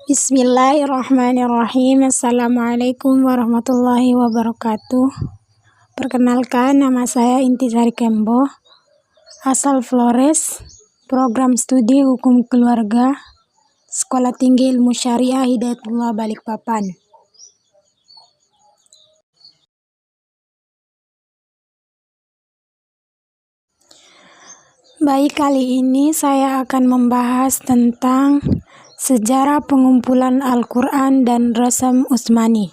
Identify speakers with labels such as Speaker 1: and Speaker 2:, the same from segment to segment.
Speaker 1: Bismillahirrahmanirrahim. Assalamualaikum warahmatullahi wabarakatuh. Perkenalkan, nama saya Intisari Kembo, asal Flores, program studi Hukum Keluarga, Sekolah Tinggi Ilmu Syariah Hidayatullah Balikpapan. Baik, kali ini saya akan membahas tentang sejarah pengumpulan Al-Quran dan Rasam Utsmani.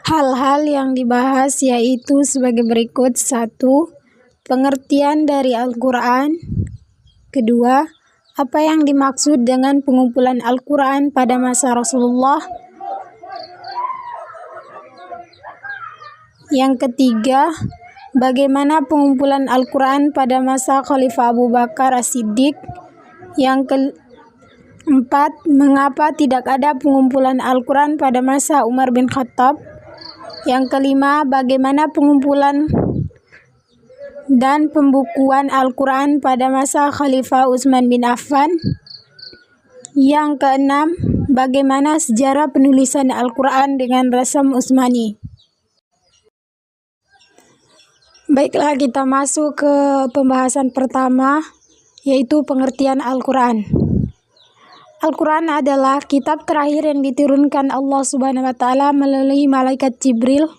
Speaker 1: Hal-hal yang dibahas yaitu sebagai berikut. 1. Pengertian dari Al-Quran. 2. Apa yang dimaksud dengan pengumpulan Al-Quran pada masa Rasulullah. Yang ketiga, bagaimana pengumpulan Al-Quran pada masa Khalifah Abu Bakar As-Siddiq. Yang keempat, mengapa tidak ada pengumpulan Al-Quran pada masa Umar bin Khattab. Yang kelima, bagaimana pengumpulan dan pembukuan Al-Quran pada masa Khalifah Utsman bin Affan. Yang keenam, bagaimana sejarah penulisan Al-Quran dengan Rasam Utsmani. Baiklah, kita masuk ke pembahasan pertama, yaitu pengertian Al-Quran. Al-Quran adalah kitab terakhir yang diturunkan Allah Subhanahu wa Ta'ala melalui malaikat Jibril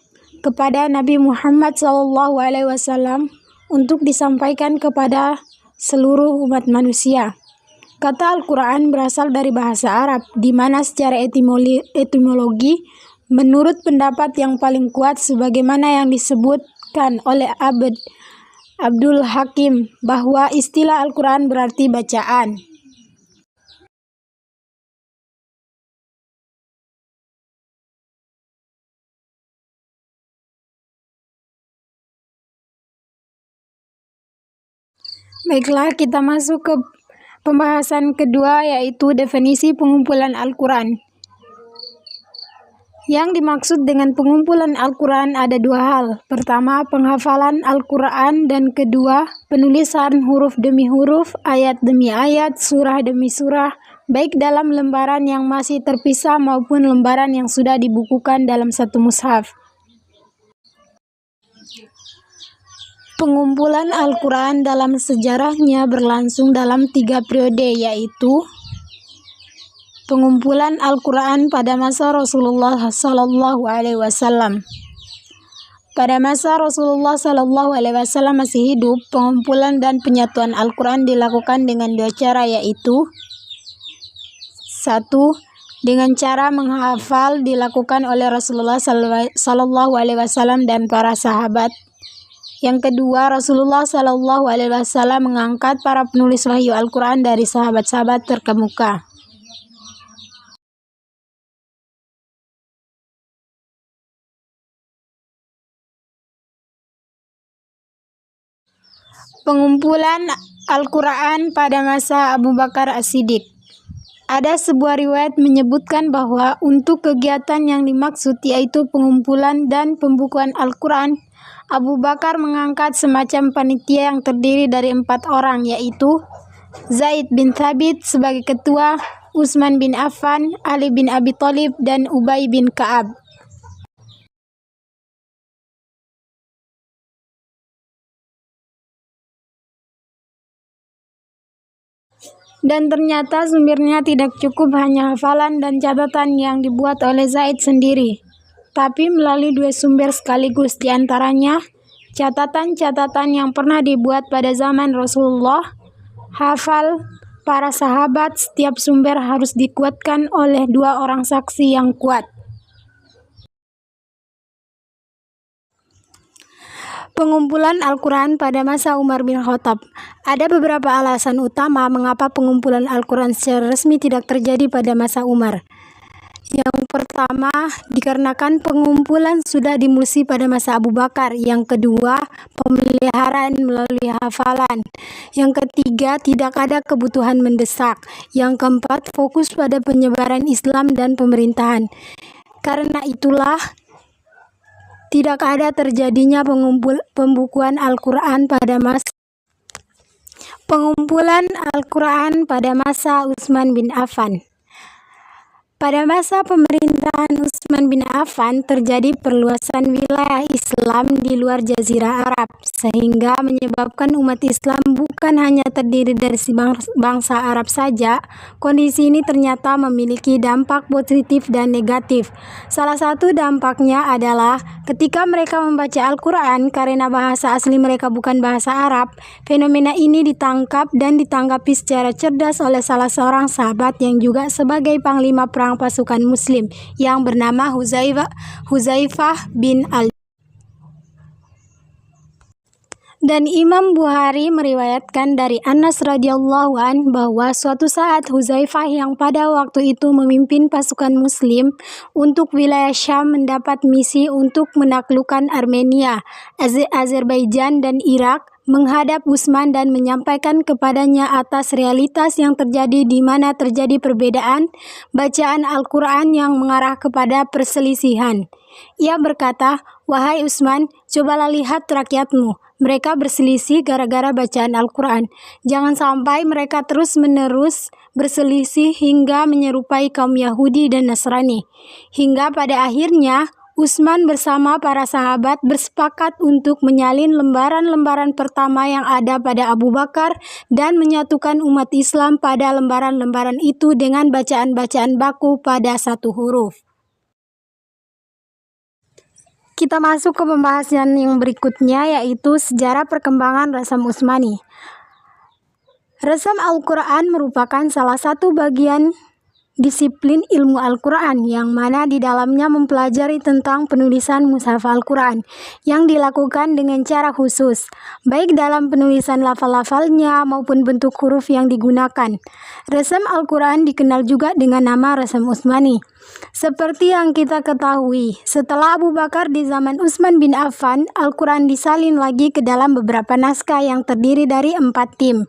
Speaker 1: kepada Nabi Muhammad SAW untuk disampaikan kepada seluruh umat manusia. Kata Al-Quran berasal dari bahasa Arab, di mana secara etimologi menurut pendapat yang paling kuat sebagaimana yang disebutkan oleh Abdul Hakim bahwa istilah Al-Quran berarti bacaan. Baiklah, kita masuk ke pembahasan kedua, yaitu definisi pengumpulan Al-Quran. Yang dimaksud dengan pengumpulan Al-Quran ada dua hal. Pertama, penghafalan Al-Quran, dan kedua, penulisan huruf demi huruf, ayat demi ayat, surah demi surah, baik dalam lembaran yang masih terpisah maupun lembaran yang sudah dibukukan dalam satu mushaf. Pengumpulan Al-Quran dalam sejarahnya berlangsung dalam 3 periode, yaitu pengumpulan Al-Quran pada masa Rasulullah SAW. Pada masa Rasulullah SAW masih hidup, pengumpulan dan penyatuan Al-Quran dilakukan dengan dua cara, yaitu 1. Dengan cara menghafal dilakukan oleh Rasulullah SAW dan para sahabat. Yang kedua, Rasulullah SAW mengangkat para penulis wahyu Al-Quran dari sahabat-sahabat terkemuka. Pengumpulan Al-Quran pada masa Abu Bakar As-Siddiq. Ada sebuah riwayat menyebutkan bahwa untuk kegiatan yang dimaksud, yaitu pengumpulan dan pembukuan Al-Quran, Abu Bakar mengangkat semacam panitia yang terdiri dari 4 orang, yaitu Zaid bin Thabit sebagai ketua, Utsman bin Affan, Ali bin Abi Thalib, dan Ubay bin Ka'ab. Dan ternyata sumbernya tidak cukup hanya hafalan dan catatan yang dibuat oleh Zaid sendiri, tapi melalui 2 sumber sekaligus, di antaranya catatan-catatan yang pernah dibuat pada zaman Rasulullah, hafal para sahabat. Setiap sumber harus dikuatkan oleh 2 orang saksi yang kuat. Pengumpulan Al-Quran pada masa Umar bin Khattab. Ada beberapa alasan utama mengapa pengumpulan Al-Quran secara resmi tidak terjadi pada masa Umar. Yang pertama, dikarenakan pengumpulan sudah dimulai pada masa Abu Bakar. Yang kedua, pemeliharaan melalui hafalan. Yang ketiga, tidak ada kebutuhan mendesak. Yang keempat, fokus pada penyebaran Islam dan pemerintahan. Karena itulah, tidak ada terjadinya pembukuan Al-Quran pada masa Pengumpulan Al-Quran pada masa Utsman bin Affan. Pada masa pemerintahan Utsman bin Affan terjadi perluasan wilayah Islam di luar Jazirah Arab, sehingga menyebabkan umat Islam bukan hanya terdiri dari bangsa Arab saja. Kondisi ini ternyata memiliki dampak positif dan negatif. Salah satu dampaknya adalah ketika mereka membaca Al-Quran karena bahasa asli mereka bukan bahasa Arab, fenomena ini ditangkap dan ditanggapi secara cerdas oleh salah seorang sahabat yang juga sebagai panglima perang pasukan muslim yang bernama Huzaifah bin al. Dan Imam Bukhari meriwayatkan dari Anas radhiyallahu an bahwa suatu saat Huzaifah yang pada waktu itu memimpin pasukan muslim untuk wilayah Syam mendapat misi untuk menaklukkan Armenia, Azerbaijan dan Irak, menghadap Utsman dan menyampaikan kepadanya atas realitas yang terjadi di mana terjadi perbedaan bacaan Al-Quran yang mengarah kepada perselisihan. Ia berkata, "Wahai Utsman, cobalah lihat rakyatmu. Mereka berselisih gara-gara bacaan Al-Quran. Jangan sampai mereka terus-menerus berselisih hingga menyerupai kaum Yahudi dan Nasrani." Hingga pada akhirnya, Utsman bersama para sahabat bersepakat untuk menyalin lembaran-lembaran pertama yang ada pada Abu Bakar dan menyatukan umat Islam pada lembaran-lembaran itu dengan bacaan-bacaan baku pada satu huruf. Kita masuk ke pembahasan yang berikutnya, yaitu sejarah perkembangan Rasam Utsmani. Rasam Al-Quran merupakan salah satu bagian disiplin ilmu Al-Quran yang mana di dalamnya mempelajari tentang penulisan mushaf Al-Quran yang dilakukan dengan cara khusus, baik dalam penulisan lafal-lafalnya maupun bentuk huruf yang digunakan. Rasam Al-Quran dikenal juga dengan nama Rasam Utsmani. Seperti yang kita ketahui, setelah Abu Bakar di zaman Utsman bin Affan, Al-Quran disalin lagi ke dalam beberapa naskah yang terdiri dari 4 tim.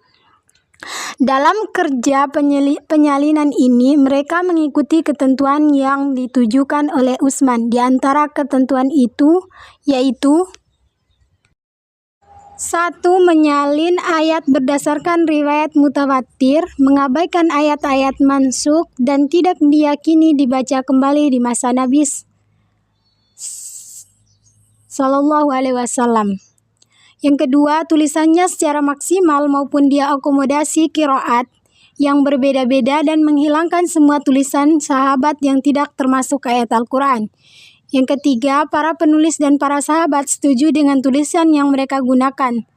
Speaker 1: Dalam kerja penyalinan ini, mereka mengikuti ketentuan yang ditujukan oleh Utsman. Di antara ketentuan itu, yaitu 1. Menyalin ayat berdasarkan riwayat mutawatir, mengabaikan ayat-ayat mansukh dan tidak diyakini dibaca kembali di masa Nabi Sallallahu Alaihi Wasallam. Yang kedua, tulisannya secara maksimal maupun dia akomodasi qiraat yang berbeda-beda dan menghilangkan semua tulisan sahabat yang tidak termasuk ayat Al-Quran. Yang ketiga, para penulis dan para sahabat setuju dengan tulisan yang mereka gunakan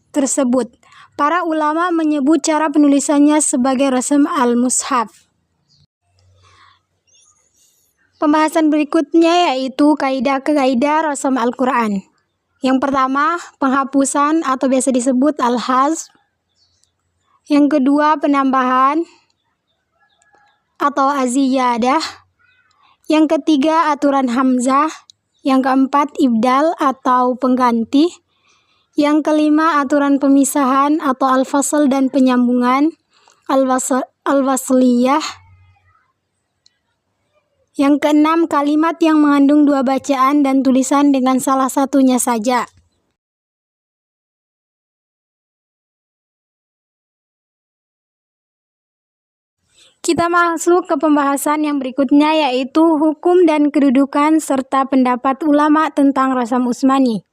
Speaker 1: tersebut. Para ulama menyebut cara penulisannya sebagai rasam al-mushaf. Pembahasan berikutnya yaitu kaidah-kaidah rasam Al-Quran. Yang pertama, penghapusan atau biasa disebut al-hazf. Yang kedua, penambahan atau az-ziyadah. Yang ketiga, aturan hamzah. Yang keempat, ibdal atau pengganti. Yang kelima, aturan pemisahan atau al-fasl dan penyambungan, al-wasliyah. Yang keenam, kalimat yang mengandung 2 bacaan dan tulisan dengan salah satunya saja. Kita masuk ke pembahasan yang berikutnya, yaitu hukum dan kedudukan serta pendapat ulama tentang Rasam Utsmani.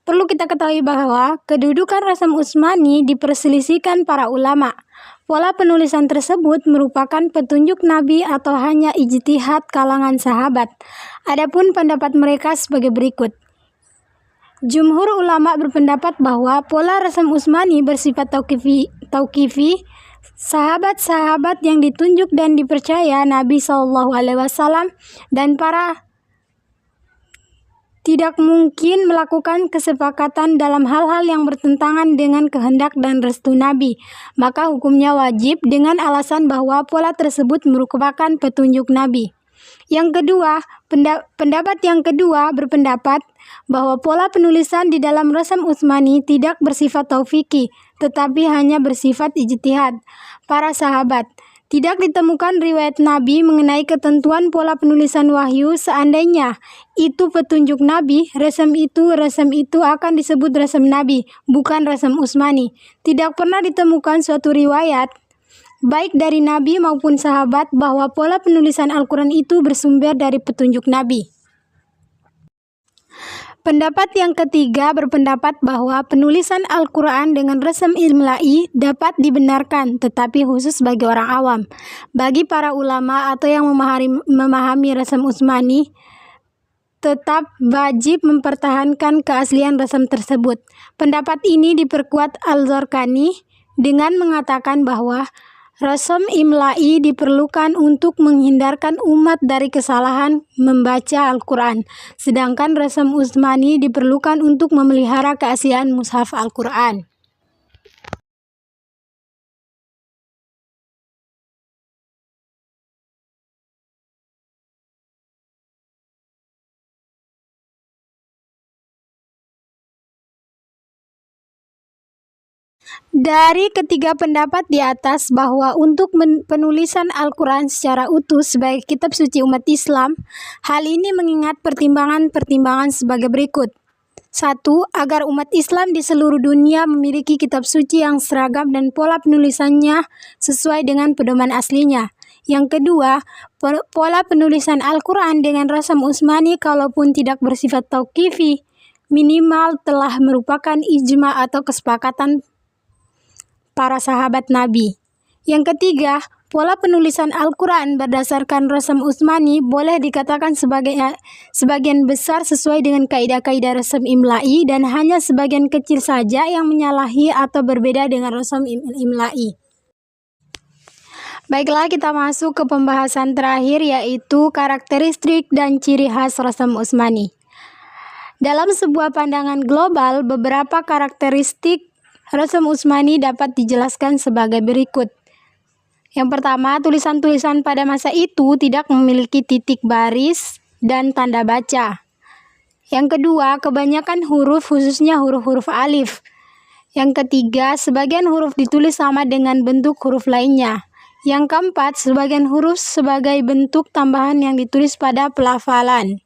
Speaker 1: Perlu kita ketahui bahwa kedudukan Rasam Utsmani diperselisihkan para ulama. Pola penulisan tersebut merupakan petunjuk Nabi atau hanya ijtihad kalangan sahabat. Adapun pendapat mereka sebagai berikut. Jumhur ulama berpendapat bahwa pola Rasam Utsmani bersifat tauqifi. Sahabat-sahabat yang ditunjuk dan dipercaya Nabi SAW dan para tidak mungkin melakukan kesepakatan dalam hal-hal yang bertentangan dengan kehendak dan restu Nabi. Maka hukumnya wajib dengan alasan bahwa pola tersebut merupakan petunjuk Nabi. Yang kedua, pendapat yang kedua berpendapat bahwa pola penulisan di dalam Rasam Utsmani tidak bersifat tauqifi, tetapi hanya bersifat ijtihad para sahabat. Tidak ditemukan riwayat Nabi mengenai ketentuan pola penulisan wahyu. Seandainya itu petunjuk Nabi, resem itu akan disebut resem Nabi, bukan resem Utsmani. Tidak pernah ditemukan suatu riwayat, baik dari Nabi maupun sahabat, bahwa pola penulisan Al-Quran itu bersumber dari petunjuk Nabi. Pendapat yang ketiga berpendapat bahwa penulisan Al-Quran dengan resem imla'i dapat dibenarkan, tetapi khusus bagi orang awam. Bagi para ulama atau yang memahami resem Utsmani, tetap wajib mempertahankan keaslian resem tersebut. Pendapat ini diperkuat Al-Zarqani dengan mengatakan bahwa resem imla'i diperlukan untuk menghindarkan umat dari kesalahan membaca Al-Quran, sedangkan resem Utsmani diperlukan untuk memelihara keaslian mushaf Al-Quran. Dari ketiga pendapat di atas bahwa untuk penulisan Al-Quran secara utuh sebagai kitab suci umat Islam, hal ini mengingat pertimbangan-pertimbangan sebagai berikut. 1. Agar umat Islam di seluruh dunia memiliki kitab suci yang seragam dan pola penulisannya sesuai dengan pedoman aslinya. Yang kedua, pola penulisan Al-Quran dengan resem Utsmani kalaupun tidak bersifat tauqifi, minimal telah merupakan ijma atau kesepakatan para sahabat Nabi. Yang ketiga, pola penulisan Al-Quran berdasarkan resem Utsmani boleh dikatakan sebagian besar sesuai dengan kaidah-kaidah resem imla'i dan hanya sebagian kecil saja yang menyalahi atau berbeda dengan resem imla'i. Baiklah, kita masuk ke pembahasan terakhir, yaitu karakteristik dan ciri khas resem Utsmani. Dalam sebuah pandangan global, beberapa karakteristik resem Utsmani dapat dijelaskan sebagai berikut. Yang pertama, tulisan-tulisan pada masa itu tidak memiliki titik baris dan tanda baca. Yang kedua, kebanyakan huruf, khususnya huruf-huruf alif. Yang ketiga, sebagian huruf ditulis sama dengan bentuk huruf lainnya. Yang keempat, sebagian huruf sebagai bentuk tambahan yang ditulis pada pelafalan.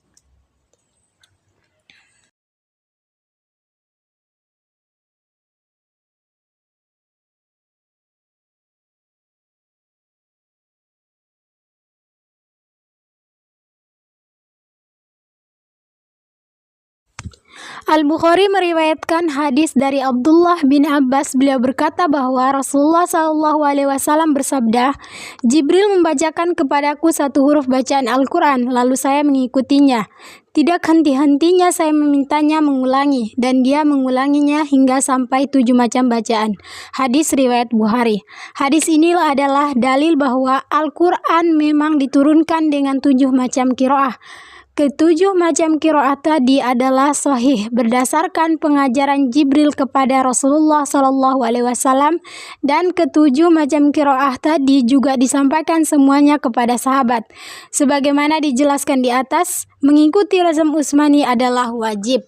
Speaker 1: Al-Bukhari meriwayatkan hadis dari Abdullah bin Abbas. Beliau berkata bahwa Rasulullah SAW bersabda, Jibril membacakan kepadaku satu huruf bacaan Al-Quran, lalu saya mengikutinya. Tidak henti-hentinya saya memintanya mengulangi, dan dia mengulanginya hingga sampai 7 macam bacaan. Hadis riwayat Bukhari. Hadis ini adalah dalil bahwa Al-Quran memang diturunkan dengan 7 macam qiraah. Ketujuh macam qiraah tadi adalah sahih berdasarkan pengajaran Jibril kepada Rasulullah SAW, dan ketujuh macam qiraah tadi juga disampaikan semuanya kepada sahabat. Sebagaimana dijelaskan di atas, mengikuti resem Utsmani adalah wajib.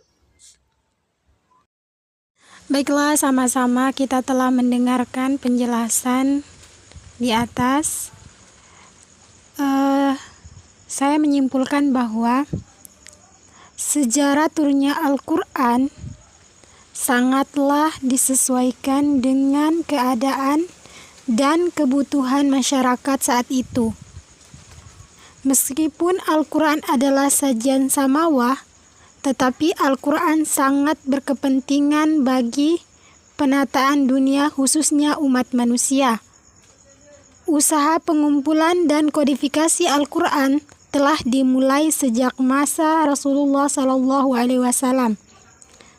Speaker 1: Baiklah, sama-sama kita telah mendengarkan penjelasan di atas. Saya menyimpulkan bahwa sejarah turunnya Al-Quran sangatlah disesuaikan dengan keadaan dan kebutuhan masyarakat saat itu. Meskipun Al-Quran adalah sajian samawah, tetapi Al-Quran sangat berkepentingan bagi penataan dunia, khususnya umat manusia. Usaha pengumpulan dan kodifikasi Al-Quran telah dimulai sejak masa Rasulullah SAW.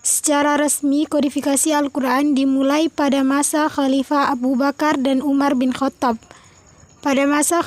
Speaker 1: Secara resmi, kodifikasi Al-Quran dimulai pada masa Khalifah Abu Bakar dan Umar bin Khattab. Pada masa